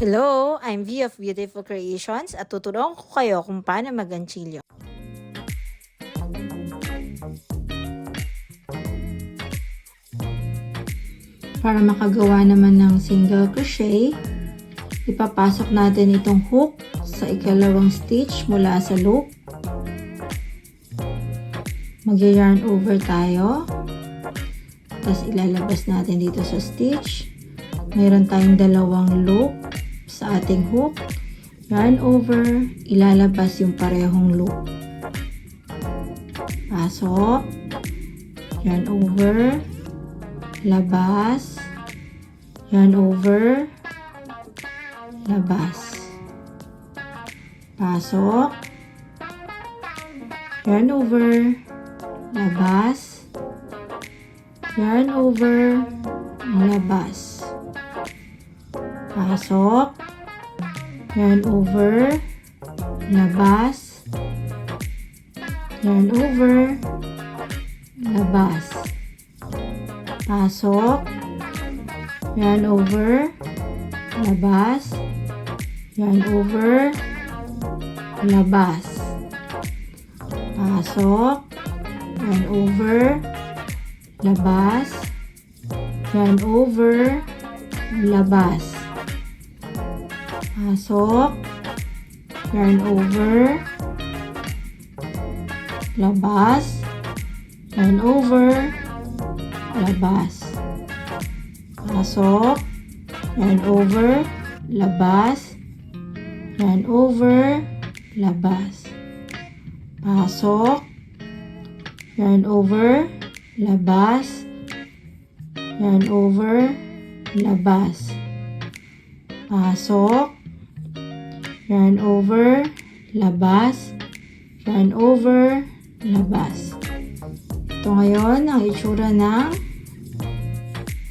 Hello, I'm V of Beautiful Creations at tuturuan ko kayo kung paano mag-ganchilyo. Para makagawa naman ng single crochet, ipapasok natin itong hook sa ikalawang stitch mula sa loop. Mag-yarn over tayo. Tapos ilalabas natin dito sa stitch. Mayroon tayong dalawang loop sa ating hook. Yarn over, ilalabas yung parehong loop. Pasok. Yarn over. Labas. Yarn over. Labas. Pasok. Yarn over. Labas. Yarn over. Labas. Pasok. Yarn over. Labas. Yarn over. Labas. Pasok. Yarn over. Labas. Yarn over. Labas. Pasok. Yarn over. Labas. Yarn over. Labas. Pasok. Yarn over. Labas. Yarn over. Labas. Pasok. Yarn over. Labas. Yarn over. Labas. Pasok. Yarn over. Labas. Yarn over. Labas. Pasok. Yarn over. Labas. Yarn over. Labas. Ito ngayon ang itsura ng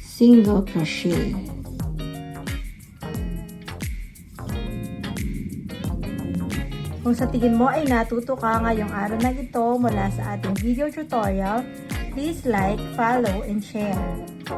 single crochet. Kung sa tingin mo ay natuto ka ngayong araw na ito mula sa ating video tutorial, please like, follow, and share.